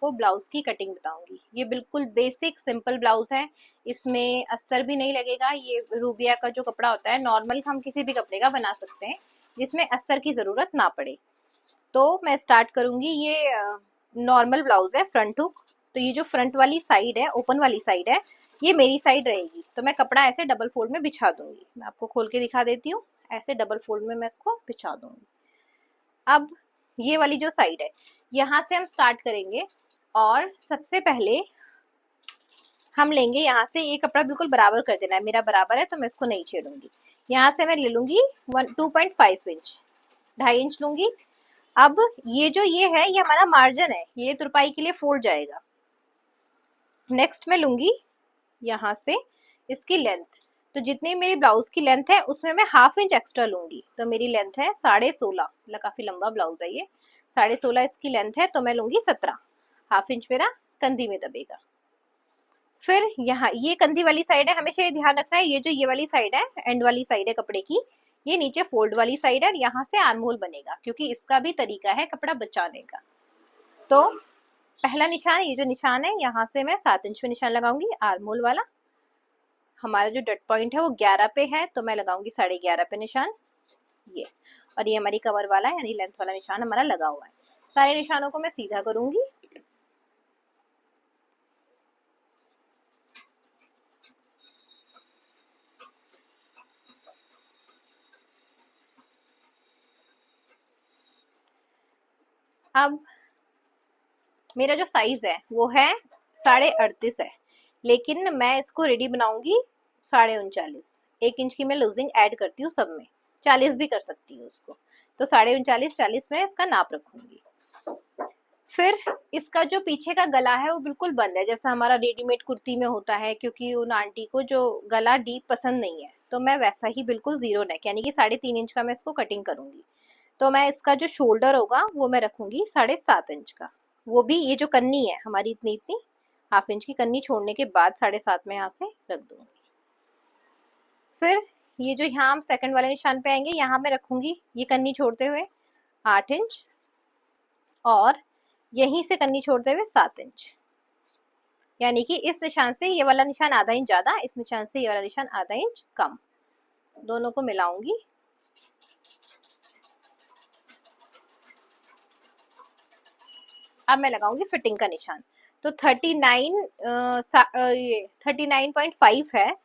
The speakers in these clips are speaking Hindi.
को ब्लाउज की कटिंग बताऊंगी। ये बिल्कुल बेसिक सिंपल ब्लाउज है, इसमें अस्तर भी नहीं लगेगा। ये रूबिया का जो कपड़ा होता है नॉर्मल, हम किसी भी कपड़े का बना सकते हैं जिसमें अस्तर की जरूरत ना पड़े। तो मैं स्टार्ट करूंगी। ये नॉर्मल ब्लाउज है, फ्रंट हुक। तो ये जो फ्रंट वाली साइड है, ओपन वाली साइड है, ये मेरी साइड रहेगी। तो मैं कपड़ा ऐसे डबल फोल्ड में बिछा दूंगी। मैं आपको खोल के दिखा देती हूँ। ऐसे डबल फोल्ड में मैं इसको बिछा दूंगी। अब ये वाली जो साइड है, यहाँ से हम स्टार्ट करेंगे। और सबसे पहले हम लेंगे यहाँ से, ये कपड़ा बिल्कुल बराबर कर देना है। मेरा बराबर है तो मैं इसको नहीं छेड़ूंगी। यहाँ से मैं ले लूंगी 2.5 इंच, 2.5 इंच लूंगी। अब ये जो ये है, ये हमारा मार्जिन है, ये तुरपाई के लिए फोल्ड जाएगा। नेक्स्ट मैं लूंगी यहाँ से इसकी लेंथ। तो जितनी मेरी ब्लाउज की लेंथ है उसमें मैं 1/2 इंच एक्स्ट्रा लूंगी। तो मेरी लेंथ है 16.5, काफी लंबा ब्लाउज है ये। 16.5 इसकी लेंथ है, तो मैं लूंगी 17। 1/2 इंच मेरा कंधी में दबेगा। फिर यहाँ ये कंधी वाली साइड है, हमेशा ये ध्यान रखना है, ये जो ये वाली साइड है, एंड वाली साइड है कपड़े की, ये नीचे फोल्ड वाली साइड है। और यहाँ से आर्म होल बनेगा, क्योंकि इसका भी तरीका है कपड़ा बचाने का। तो पहला निशान, ये जो निशान है, यहाँ से मैं 7 इंच पे निशान लगाऊंगी, आर्म होल वाला। हमारा जो डट पॉइंट है वो 11 पे है, तो मैं लगाऊंगी 11.5 पे निशान, ये। और ये हमारी कमर वाला यानी लेंथ वाला निशान हमारा लगा हुआ है। सारे निशानों को मैं सीधा करूंगी। अब मेरा जो साइज है वो है 38.5 है, लेकिन मैं इसको रेडी बनाऊंगी 39.5। 1 इंच की मैं लूजिंग ऐड करती हूँ सब में, 40 भी कर सकती हूँ उसको। तो 39.5 40 में इसका नाप रखूंगी। फिर इसका जो पीछे का गला है वो बिल्कुल बंद है, जैसा हमारा रेडीमेड कुर्ती में होता है, क्योंकि उन आंटी को जो गला डीप पसंद नहीं है। तो मैं वैसा ही बिल्कुल 0 नेक यानी कि 3.5 इंच का मैं इसको कटिंग करूंगी। तो मैं इसका जो शोल्डर होगा वो मैं रखूंगी 7.5 इंच का। वो भी ये जो कन्नी है हमारी इतनी इतनी, 1/2 इंच की कन्नी छोड़ने के बाद 7.5 में यहाँ से रख दूंगी। फिर ये जो यहाँ हम सेकंड वाले निशान पे आएंगे, यहाँ मैं रखूंगी ये कन्नी छोड़ते हुए 8 इंच, और यहीं से कन्नी छोड़ते हुए 7 इंच। यानी कि इस निशान से ये वाला निशान आधा इंच ज्यादा, इस निशान से ये वाला निशान आधा इंच कम। दोनों को मिलाऊंगी। अब मैं लगाऊंगी फिटिंग का निशान। तो 39.5 है।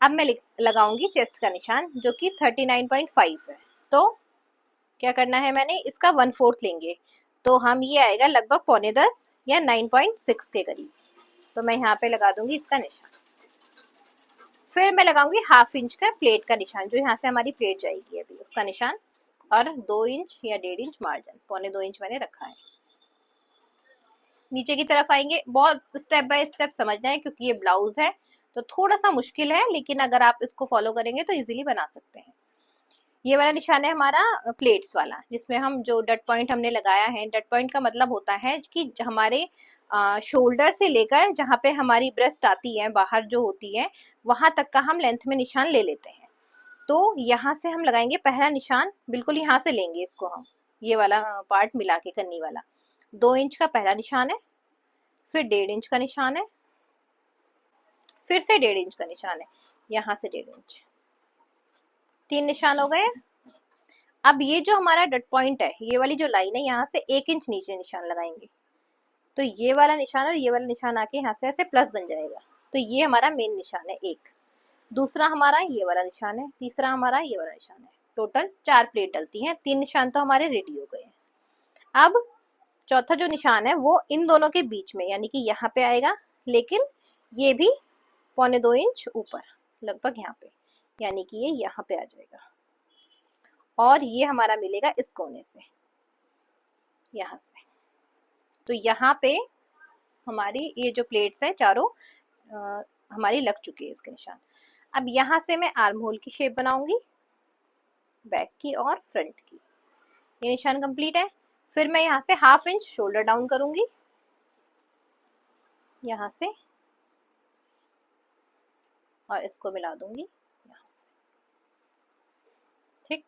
अब मैं लगाऊंगी चेस्ट का निशान, जो कि 39.5 है। तो क्या करना है, मैंने इसका 1/4 लेंगे, तो हम ये आएगा लगभग 9.25 या 9.6 के करीब। तो मैं यहाँ पे लगा दूंगी इसका निशान। फिर मैं लगाऊंगी 1/2 इंच का प्लेट का निशान, जो यहाँ से हमारी प्लेट जाएगी अभी, उसका निशान। और 2 इंच या 1.5 इंच मार्जिन, 1.25 इंच मैंने रखा है। नीचे की तरफ आएंगे, बहुत स्टेप बाय स्टेप समझना है, क्योंकि ये ब्लाउज है तो थोड़ा सा मुश्किल है, लेकिन अगर आप इसको फॉलो करेंगे तो इजीली बना सकते हैं। ये वाला निशान है हमारा प्लेट्स वाला, जिसमें हम जो डट पॉइंट हमने लगाया है, डट पॉइंट का मतलब होता है कि हमारे शोल्डर से लेकर जहाँ पे हमारी ब्रेस्ट आती है बाहर जो होती है, वहां तक का हम लेंथ में निशान ले लेते हैं। तो यहाँ से हम लगाएंगे पहला निशान, बिल्कुल यहाँ से लेंगे इसको हम, ये वाला पार्ट मिला के कन्नी वाला। 2 इंच का पहला निशान है, फिर 1.5 इंच का निशान है, फिर से 1.5 इंच का निशान है, यहाँ से 1.5 इंच। 3 निशान हो गए। अब ये जो हमारा डट पॉइंट है, ये वाली जो लाइन है, यहाँ से 1 इंच नीचे निशान लगाएंगे। तो ये वाला निशान और ये वाला निशान आके यहाँ से ऐसे प्लस बन जाएगा। तो ये हमारा मेन निशान है एक। दूसरा हमारा ये वाला निशान है, तीसरा हमारा ये वाला निशान है। टोटल 4 प्लेट डलती हैं, 3 निशान तो हमारे रेडी हो गए हैं। अब चौथा जो निशान है वो इन दोनों के बीच में, यानी कि यहाँ पे आएगा, लेकिन ये भी 1.25 इंच ऊपर, लगभग यहाँ पे, यानी कि ये यहाँ पे आ जाएगा। और ये हमारा मिलेगा इस कोने से, यहाँ से। तो यहाँ पे हमारी ये जो प्लेट्स है चारों हमारी लग चुकी है इसके निशान। अब यहाँ से मैं आर्म होल की शेप बनाऊंगी, बैक की और फ्रंट की। ये निशान कंप्लीट है। फिर मैं यहाँ से 1/2 इंच शोल्डर डाउन करूंगी, यहाँ से, और इसको मिला दूंगी यहाँ से। ठीक।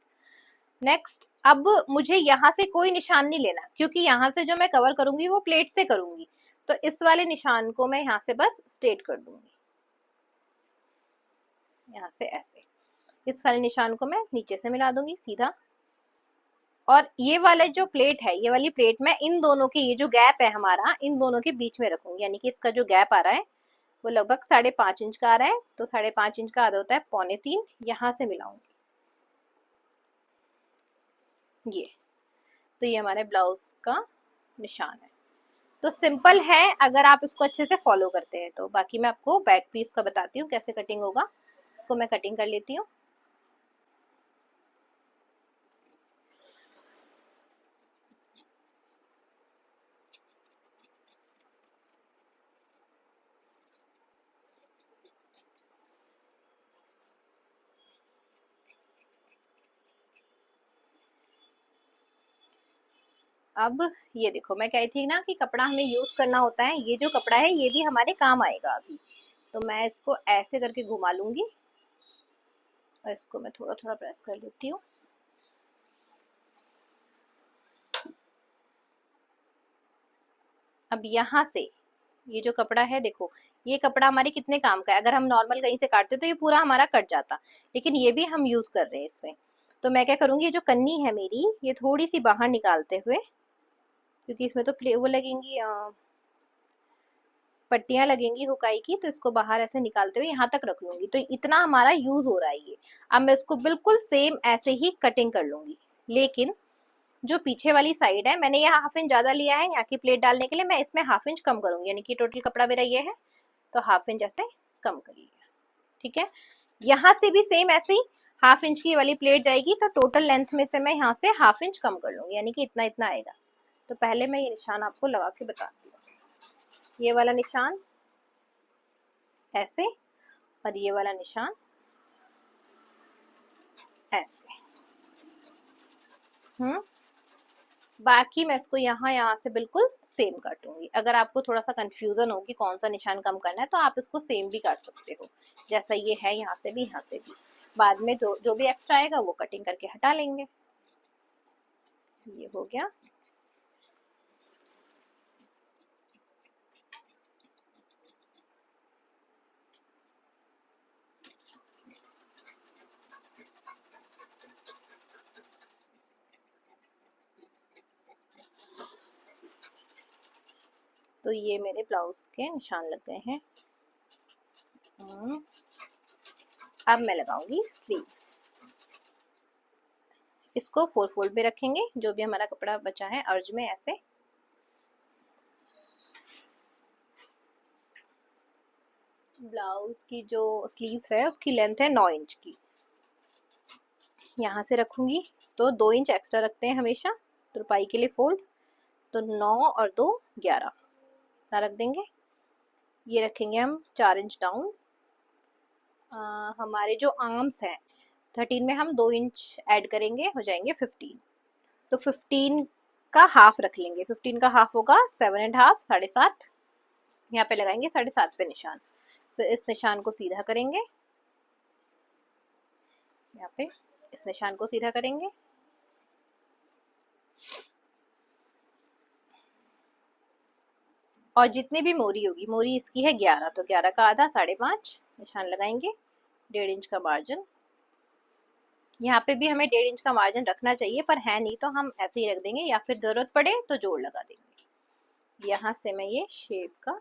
नेक्स्ट, अब मुझे यहाँ से कोई निशान नहीं लेना, क्योंकि यहाँ से जो मैं कवर करूंगी वो प्लेट से करूंगी, तो इस वाले निशान को मैं यहाँ से बस स्ट्रेट कर दूंगी, यहाँ से ऐसे। इस वाले निशान को मैं नीचे से मिला दूंगी सीधा, और ये वाला जो प्लेट है, ये वाली प्लेट मैं इन दोनों के, ये जो गैप है हमारा, इन दोनों के बीच में रखूंगी, यानी कि इसका जो गैप आ रहा है वो लगभग 5.5 इंच का आ रहा है, तो 5.5 इंच का आधा होता है 3.25, यहाँ से मिलाऊंगी ये। तो ये हमारे ब्लाउज का निशान है। तो सिंपल है अगर आप इसको अच्छे से फॉलो करते हैं तो। बाकी मैं आपको बैक पीस का बताती हूँ कैसे कटिंग होगा। इसको मैं कटिंग कर लेती हूँ। अब ये देखो, मैं कही थी ना कि कपड़ा हमें यूज करना होता है, ये जो कपड़ा है ये भी हमारे काम आएगा अभी। तो मैं इसको ऐसे करके घुमा लूंगी और इसको मैं थोड़ा थोड़ा प्रेस कर लेती हूँ। अब यहाँ से ये जो कपड़ा है, देखो ये कपड़ा हमारे कितने काम का है। अगर हम नॉर्मल कहीं से काटते तो ये पूरा हमारा कट जाता, लेकिन ये भी हम यूज कर रहे हैं इसमें। तो मैं क्या करूंगी, ये जो कन्नी है मेरी, ये थोड़ी सी बाहर निकालते हुए, क्योंकि इसमें तो वो लगेंगी, पट्टियां लगेंगी हुकाई की, तो इसको बाहर ऐसे निकालते हुए यहाँ तक रख लूंगी। तो इतना हमारा यूज हो रहा है ये। अब मैं इसको बिल्कुल सेम ऐसे ही कटिंग कर लूंगी, लेकिन जो पीछे वाली साइड है, मैंने यहाँ 1/2 इंच ज्यादा लिया है यहाँ की प्लेट डालने के लिए, मैं इसमें 1/2 इंच कम करूंगी, यानी कि टोटल कपड़ा मेरा ये है, तो 1/2 इंच ऐसे कम करिएगा। ठीक है, यहाँ से भी सेम ऐसे ही 1/2 इंच की वाली प्लेट जाएगी, तो टोटल लेंथ में से मैं यहाँ से 1/2 इंच कम कर लूंगी, यानी कि इतना इतना आएगा। तो पहले मैं ये निशान आपको लगा के बताती हूँ। ये वाला निशान ऐसे, और ये वाला निशान ऐसे। बाकी मैं इसको यहाँ से बिल्कुल सेम काटूंगी। अगर आपको थोड़ा सा कंफ्यूजन हो कि कौन सा निशान कम करना है, तो आप इसको सेम भी काट सकते हो, जैसा ये है, यहाँ से भी यहाँ से भी। बाद में जो भी एक्स्ट्रा आएगा वो कटिंग करके हटा लेंगे। ये हो गया। तो ये मेरे ब्लाउज के निशान लग गए हैं। अब मैं लगाऊंगी स्लीव्स। इसको 4 फोल्ड में रखेंगे, जो भी हमारा कपड़ा बचा है अर्ज में, ऐसे। ब्लाउज की जो स्लीव्स है उसकी लेंथ है 9 इंच की। यहाँ से रखूंगी तो 2 इंच एक्स्ट्रा रखते हैं हमेशा तुरपाई के लिए फोल्ड, तो 9 और 2 11 ना रख देंगे। ये रखेंगे हम 4 इंच डाउन। हमारे जो आर्म्स हैं 13 में हम 2 इंच ऐड करेंगे, हो जाएंगे 15। तो 15 का हाफ रख लेंगे, 15 का हाफ होगा 7.5, 7.5। यहाँ पे लगाएंगे 7.5 पे निशान। तो इस निशान को सीधा करेंगे, यहाँ पे इस निशान को सीधा करेंगे, और जितनी भी मोरी होगी, मोरी इसकी है 11, तो 11 का आधा 5.5 निशान लगाएंगे। 1.5 इंच का मार्जिन, यहाँ पे भी हमें 1.5 इंच का मार्जिन रखना चाहिए, पर है नहीं तो हम ऐसे ही रख देंगे, या फिर जरूरत पड़े तो जोड़ लगा देंगे। यहाँ से मैं ये शेप का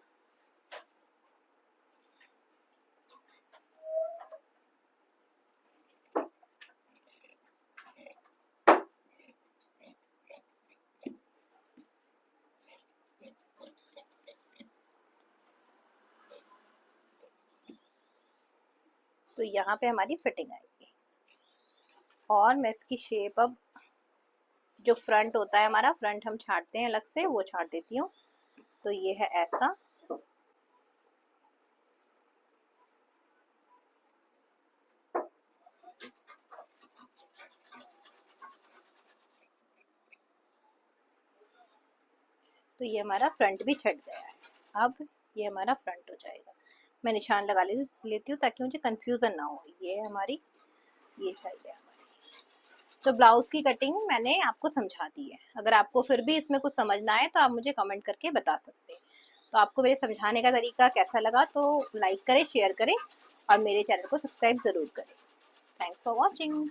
तो यहाँ पे हमारी फिटिंग आएगी। और मैं इसकी शेप, अब जो फ्रंट होता है हमारा, फ्रंट हम छांटते हैं अलग से, वो छांट देती हूँ। तो ये है ऐसा। तो ये हमारा फ्रंट भी छट गया है। अब ये हमारा फ्रंट हो जाएगा। मैं निशान लगा लेती हूँ ताकि मुझे कंफ्यूजन ना हो। ये हमारी ये साइड है हमारी। तो ब्लाउज की कटिंग मैंने आपको समझा दी है। अगर आपको फिर भी इसमें कुछ समझना है तो आप मुझे कमेंट करके बता सकते हैं। तो आपको मेरे समझाने का तरीका कैसा लगा तो लाइक करें, शेयर करें और मेरे चैनल को सब्सक्राइब ज़रूर करें। Thanks for watching.